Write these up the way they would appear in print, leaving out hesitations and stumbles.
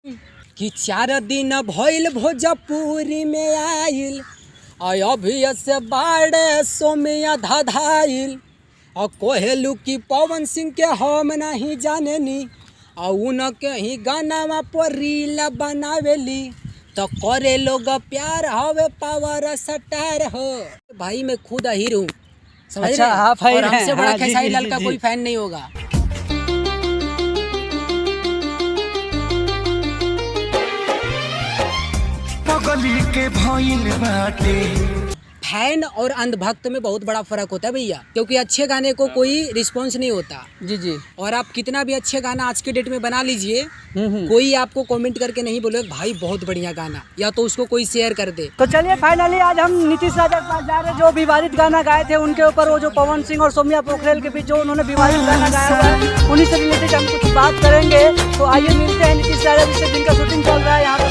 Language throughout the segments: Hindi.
कि 4 दिन भइल भोजपुरी में आइल अभी से बाड़े सोमिया धधाइल और कोहेलू की पवन सिंह के हम नहीं जाने नी और उनके ही गाना पर रील बनावेली तो करे लोग प्यार हवे पावर स्टार हो। भाई मैं खुद हीरो हूँ, समझ अच्छा, रहे? आप और हमसे बड़ा हाँ, खेसारी जी, लाल जी, का जी। कोई फैन नहीं होगा। पगली के भइल बाटे। फैन और अंधभक्त में बहुत बड़ा फर्क होता है भैया, क्योंकि अच्छे गाने को कोई रिस्पॉन्स नहीं होता। जी जी। और आप कितना भी अच्छे गाना आज के डेट में बना लीजिए, कोई आपको कमेंट करके नहीं बोलेगा भाई बहुत बढ़िया गाना, या तो उसको कोई शेयर कर दे। तो चलिए फाइनली आज हम नीतीश राजा के पास जा रहे हैं, जो विवादित गाना गाए थे उनके ऊपर, वो जो पवन सिंह और सौम्या पोखरेल के बीच जो उन्होंने विवादित गाना गाया हुआ है, उन्हीं से रिलेटेड हम कुछ बात करेंगे। तो आइए मिलते हैं नीतीश राजा जी से, जिनका शूटिंग चल रहा है यहाँ पे।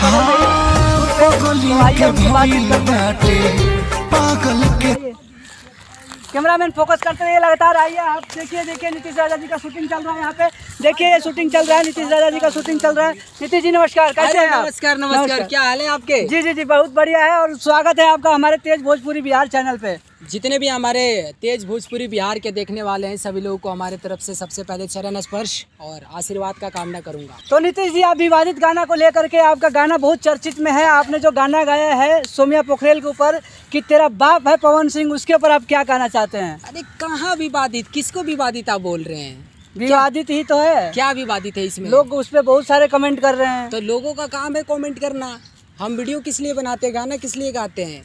कैमरामैन फोकस करते रहिए, लगातार आइए। आप देखिए नीतीश राजा जी का शूटिंग चल रहा है यहाँ पे। देखिए ये शूटिंग चल रहा है, नीतीश राजा जी का शूटिंग चल रहा है। नीतीश जी नमस्कार, कैसे हैं आप? नमस्कार नमस्कार, क्या हाल है आपके? जी जी जी, बहुत बढ़िया है और स्वागत है आपका हमारे तेज भोजपुरी बिहार चैनल पे। जितने भी हमारे तेज भोजपुरी बिहार के देखने वाले हैं सभी लोगों को हमारे तरफ से सबसे पहले चरण स्पर्श और आशीर्वाद का कामना करूंगा। तो नीतीश जी, आप विवादित गाना को लेकर के, आपका गाना बहुत चर्चित में है। आपने जो गाना गाया है सौम्या पोखरेल के ऊपर कि तेरा बाप है पवन सिंह, उसके ऊपर आप क्या कहना चाहते हैं? अरे कहाँ विवादित, किसको विवादित आप बोल रहे हैं? विवादित ही तो है। क्या विवादित है इसमें? लोग उस पर बहुत सारे कमेंट कर रहे हैं। तो लोगों का काम है कमेंट करना। हम वीडियो किस लिए बनाते हैं, गाना किस लिए गाते हैं?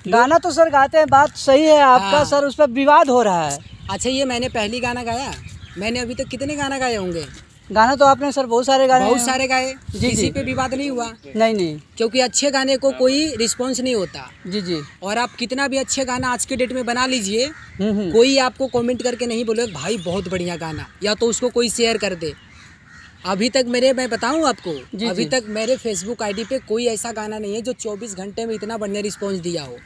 गाना तो सर गाते हैं, बात सही है आपका। हाँ। सर उस पर विवाद हो रहा है। अच्छा, ये मैंने पहली गाना गाया? मैंने अभी तक कितने गाना गाए होंगे? गाना तो आपने सर बहुत सारे गाने बहुत हैं। सारे गाए, जी, किसी जी। पे विवाद नहीं हुआ, नहीं नहीं। क्योंकि अच्छे गाने को कोई रिस्पॉन्स नहीं होता। जी जी। और आप कितना भी अच्छे गाना आज के डेट में बना लीजिए, हम्म। कोई आपको कमेंट करके नहीं बोलेगा भाई बहुत बढ़िया गाना, या तो उसको कोई शेयर कर दे। अभी तक मैं बताऊं आपको, जी, अभी जी। तक मेरे फेसबुक आईडी पे कोई ऐसा गाना नहीं है जो 24 घंटे में इतना बढ़िया रिस्पॉन्स दिया हो।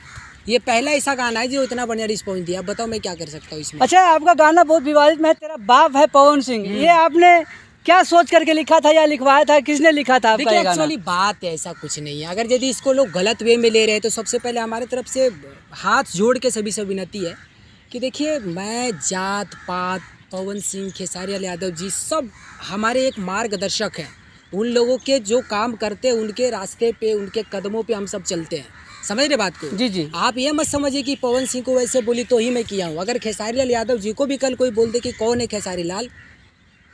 ये पहला ऐसा गाना है जो इतना बढ़िया रिस्पॉन्स दिया। बताओ मैं क्या कर सकता हूँ इसमें? अच्छा, आपका गाना बहुत विवादित में है, तेरा बाप है पवन सिंह। ये आपने क्या सोच करके लिखा था या लिखवाया था? किसने लिखा था आपका देखिए, ये गाना? एक्चुअली बात ऐसा कुछ नहीं है। अगर यदि इसको लोग गलत वे में ले रहे हैं तो सबसे पहले हमारे तरफ से हाथ जोड़ के सभी से विनती है कि देखिए, मैं जात पात, पवन सिंह, खेसारी लाल यादव जी सब हमारे एक मार्गदर्शक हैं। उन लोगों के जो काम करते हैं उनके रास्ते पे, उनके कदमों पे हम सब चलते हैं। समझ रहे बात को? जी जी। आप ये मत समझिए कि पवन सिंह को वैसे बोली तो ही मैं किया हूँ। अगर खेसारी लाल यादव जी को भी कल कोई बोल दे कि कौन है खेसारी लाल,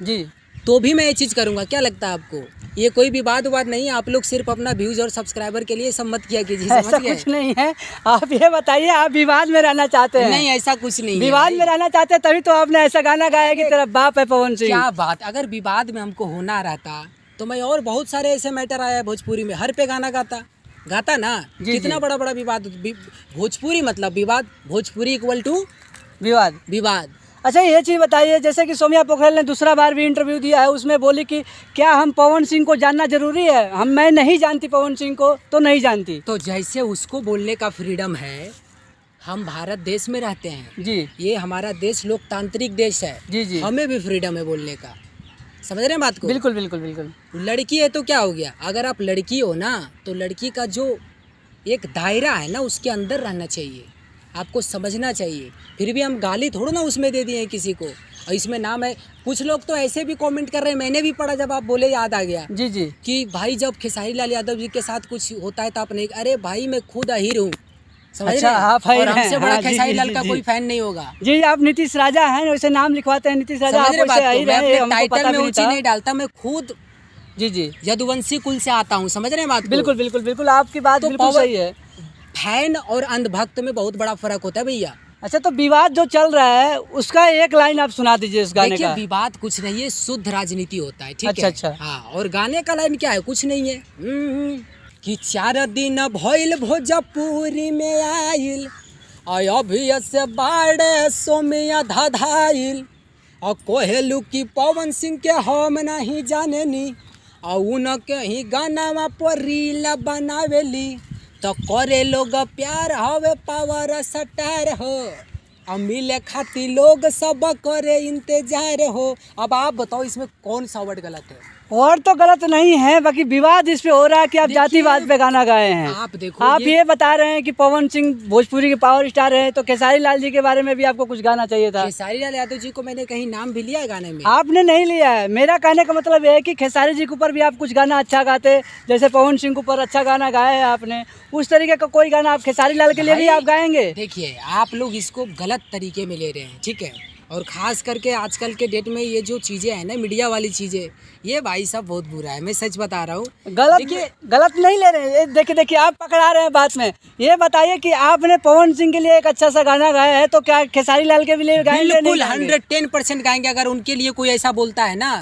जी, तो भी मैं ये चीज़ करूँगा। क्या लगता है आपको? ये कोई भी बात नहीं है। आप लोग सिर्फ अपना व्यूज़ और सब्सक्राइबर के लिए सब मत किया कीजिए, ऐसा समझ गए? कुछ नहीं है। आप ये बताइए, आप विवाद में रहना चाहते हैं? नहीं, ऐसा कुछ नहीं है विवाद भाई। में रहना चाहते हैं तभी तो आपने ऐसा गाना गाया कि तेरा बाप है पवन सिंह। क्या बात, अगर विवाद में हमको होना रहता तो मैं और बहुत सारे ऐसे मैटर आया है भोजपुरी में, हर पे गाना गाता ना। जी, कितना जी। बड़ा बड़ा विवाद, भोजपुरी मतलब विवाद, भोजपुरी इक्वल टू विवाद। अच्छा, ये चीज़ बताइए, जैसे कि सौम्या पोखरेल ने दूसरा बार भी इंटरव्यू दिया है, उसमें बोली कि क्या हम पवन सिंह को जानना जरूरी है? मैं नहीं जानती पवन सिंह को, तो नहीं जानती। तो जैसे उसको बोलने का फ्रीडम है, हम भारत देश में रहते हैं जी ये हमारा देश लोकतांत्रिक देश है। जी जी। हमें भी फ्रीडम है बोलने का। समझ रहे हैं बात को? बिल्कुल बिल्कुल बिल्कुल। लड़की है तो क्या हो गया? अगर आप लड़की हो ना, तो लड़की का जो एक दायरा है ना, उसके अंदर रहना चाहिए, आपको समझना चाहिए। फिर भी हम गाली थोड़ा ना उसमें दे दिए हैं किसी को। और इसमें नाम है, कुछ लोग तो ऐसे भी कमेंट कर रहे हैं, मैंने भी पढ़ा, जब आप बोले याद आ गया जी जी। कि भाई जब खेसारी लाल यादव जी के साथ कुछ होता है तो आप नहीं। अरे भाई मैं खुद हीरो हूँ, समझ अच्छा, रहे हैं? आप हीरो और हमसे हैं। बड़ा हाँ, जी, खेसारी जी, लाल जी, का जी। कोई फैन नहीं होगा। जी, आप नीतीश राजा हैं, वैसे नाम लिखवाते हैं नीतीश राजा, समझ आप रहे बात वैसे को? ही मैं रहे, अपने हमको टाइटल पता में भी ऊंची नहीं नहीं डालता, मैं खुद जी जी। यदुवंशी कुल से आता हूँ। समझ रहे हैं बात को? बिल्कुल बिल्कुल बिल्कुल, आपकी बात तो बिल्कुल सही है। फैन और अंधभक्त में बहुत बड़ा फर्क होता है भैया। अच्छा, तो विवाद जो चल रहा है उसका एक लाइन आप सुना दीजिए उस गाने देखिए, का। विवाद कुछ नहीं है, शुद्ध राजनीति होता है, ठीक अच्छा, है? अच्छा। हाँ, और गाने का लाइन क्या है? कुछ नहीं है। कि 4 दिन भइल भोजपुरी में आइल अभी से बाड़े सोमिया धधाइल और कोहेलू की पवन सिंह के हम नहीं जाने नी और उनके ही गाना पर रील बनावेली तो करे लोग प्यार हवे पावर स्टार हो। अब मिले खातिर लोग सब करे इंतजार हो। अब आप बताओ इसमें कौन सा वर्ड गलत है? और तो गलत नहीं है, बाकी विवाद इस पे हो रहा है कि आप जातिवाद पे गाना गाए हैं। आप देखो, आप ये बता रहे हैं कि पवन सिंह भोजपुरी के पावर स्टार हैं, तो खेसारी लाल जी के बारे में भी आपको कुछ गाना चाहिए था। खेसारी लाल यादव जी को मैंने कहीं नाम भी लिया है गाने में? आपने नहीं लिया है। मेरा कहने का मतलब ये है कि खेसारी जी के ऊपर भी आप कुछ गाना अच्छा गाते, जैसे पवन सिंह के ऊपर अच्छा गाना गाया है आपने, उस तरीके का कोई गाना आप खेसारी लाल के लिए भी आप गाएंगे? देखिए, आप लोग इसको गलत तरीके में ले रहे हैं, ठीक है। और ख़ास करके आजकल के डेट में ये जो चीज़ें हैं ना, मीडिया वाली चीज़ें, ये भाई साहब बहुत बुरा है। मैं सच बता रहा हूँ। गलत नहीं ले रहे हैं। देखिए आप पकड़ा रहे हैं बात में। ये बताइए कि आपने पवन सिंह के लिए एक अच्छा सा गाना गाया है, तो क्या खेसारी लाल के लिए गाएंगे? बिल्कुल 110% गाएंगे। अगर उनके लिए कोई ऐसा बोलता है ना,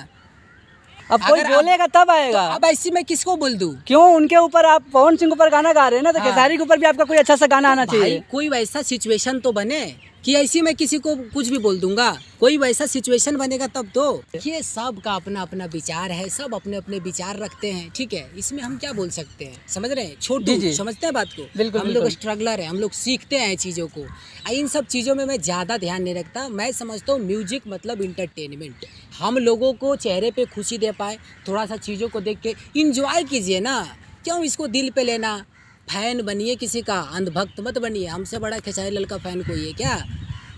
अब कोई बोलेगा तब आएगा। तो अब ऐसी मैं किसको बोल दूं? क्यों उनके ऊपर, आप पवन सिंह के ऊपर गाना गा रहे हैं ना, तो खेसारी के ऊपर भी आपका कोई अच्छा सा गाना आना चाहिए। कोई वैसा सिचुएशन तो बने कि ऐसी मैं किसी को कुछ भी बोल दूंगा। कोई वैसा सिचुएशन बनेगा तब तो। ये सब का अपना अपना विचार है, सब अपने अपने विचार रखते हैं, ठीक है। इसमें हम क्या बोल सकते हैं, समझ रहे हैं? छोटू समझते हैं बात को। बिल्कुल, हम लोग स्ट्रगलर हैं, हम लोग सीखते हैं चीज़ों को। इन सब चीज़ों में मैं ज़्यादा ध्यान नहीं रखता। मैं समझता हूँ म्यूजिक मतलब इंटरटेनमेंट। हम लोगों को चेहरे पे खुशी दे पाए, थोड़ा सा चीज़ों को देख के इंजॉय कीजिए ना। क्यों इसको दिल पे लेना? फैन बनिए किसी का, अंधभक्त मत बनिए। हमसे बड़ा खेसारी लाल का फ़ैन कोई है क्या?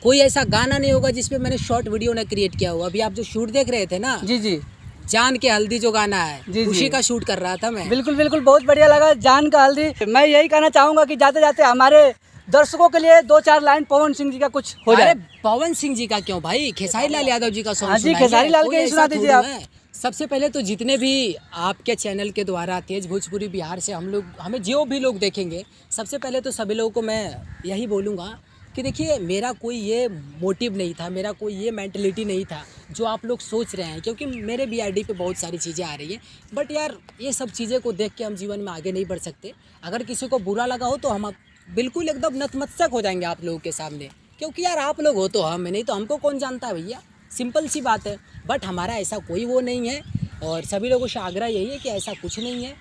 कोई ऐसा गाना नहीं होगा जिसपे मैंने शॉर्ट वीडियो ना क्रिएट किया हो। अभी आप जो शूट देख रहे थे ना, जी जान के हल्दी जो गाना है, उसी का शूट कर रहा था मैं। बिल्कुल बहुत बढ़िया लगा जान का हल्दी। मैं यही कहना चाहूँगा कि जाते जाते हमारे दर्शकों के लिए 2-4 लाइन पवन सिंह जी का कुछ हो जाए। पवन सिंह जी का क्यों भाई, खेसारी लाल यादव जी का सॉन्ग। हाँ जी, खेसारी लाल के सुना दीजिए आप। सबसे पहले तो जितने भी आपके चैनल के द्वारा तेज भोजपुरी बिहार से हमें जो भी लोग देखेंगे, सबसे पहले तो सभी लोगों को मैं यही बोलूँगा कि देखिए, मेरा कोई ये मोटिव नहीं था, मेरा कोई ये मेंटलिटी नहीं था जो आप लोग सोच रहे हैं। क्योंकि मेरे BID पे बहुत सारी चीज़ें आ रही हैं, बट यार ये सब चीज़ें को देख के हम जीवन में आगे नहीं बढ़ सकते। अगर किसी को बुरा लगा हो तो हम बिल्कुल एकदम नतमस्तक हो जाएंगे आप लोगों के सामने, क्योंकि यार आप लोग हो तो हम, नहीं तो हमको कौन जानता है भैया। सिंपल सी बात है। बट हमारा ऐसा कोई वो नहीं है, और सभी लोगों से आग्रह यही है कि ऐसा कुछ नहीं है।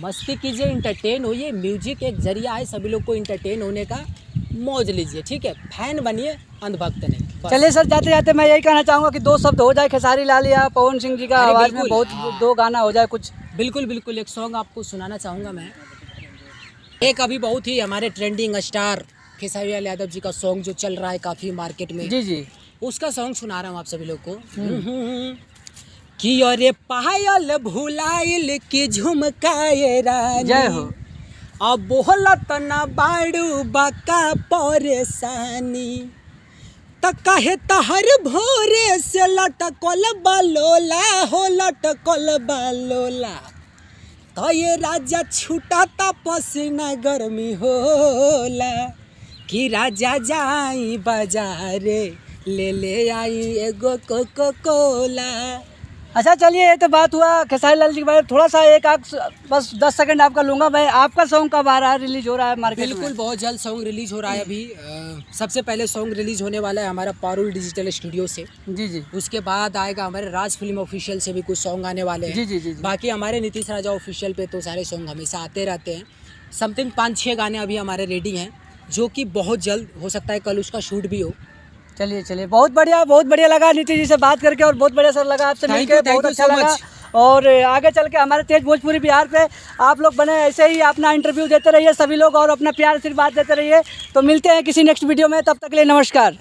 मस्ती कीजिए, इंटरटेन होइए। म्यूजिक एक जरिया है सभी लोग को इंटरटेन होने का, मौज लीजिए, ठीक है। फैन बनिए, अंधभक्त नहीं। चलिए सर, जाते जाते मैं यही कहना चाहूँगा कि 2 शब्द हो जाए खेसारी लाल या पवन सिंह जी का आवाज़ में, बहुत 2 गाना हो जाए कुछ। बिल्कुल एक सॉन्ग आपको सुनाना चाहूँगा मैं। एक अभी बहुत ही हमारे ट्रेंडिंग स्टार खेसारी लाल यादव जी का सॉन्ग जो चल रहा है काफ़ी मार्केट में, जी उसका सॉन्ग सुना रहा हूँ आप सभी लोग को। कि अरे पायल भुलाइल की झुमकाए रानी, जय हो। अब बोलत न बाड़ू बका परेशानी, त कहे तहर भोरे से लटकल बलोला हो, लटकल बलोला। तो ये राजा छूटा ता पसीना गर्मी होला, कि राजा जाई बाजारे ले आई एगो कोको कोला। अच्छा चलिए, ये तो बात हुआ खेसारी लाल जी के बारे में। थोड़ा सा बस 10 सेकंड आपका लूँगा मैं। आपका सॉन्ग कब आ रहा है, रिलीज हो रहा है मार्केट में? बिल्कुल बहुत जल्द सॉन्ग रिलीज हो रहा है। अभी सबसे पहले सॉन्ग रिलीज होने वाला है हमारा पारुल डिजिटल स्टूडियो से। जी। उसके बाद आएगा हमारे राज फिल्म ऑफिशियल से भी कुछ सॉन्ग आने वाले हैं। जी। बाकी हमारे नीतीश राजा ऑफिशियल पे तो सारे सॉन्ग हमेशा आते रहते हैं। समथिंग 5-6 गाने अभी हमारे रेडी हैं, जो कि बहुत जल्द हो सकता है कल उसका शूट भी हो। चलिए बहुत बढ़िया लगा नीतीश जी से बात करके, और बहुत बढ़िया सर लगा आपसे मिलकर, बहुत अच्छा लगा। और आगे चल के हमारे तेज भोजपुरी बिहार पे आप लोग बने ऐसे ही अपना इंटरव्यू देते रहिए सभी लोग, और अपना प्यार आशीर्वाद देते रहिए। तो मिलते हैं किसी नेक्स्ट वीडियो में, तब तक के लिए नमस्कार।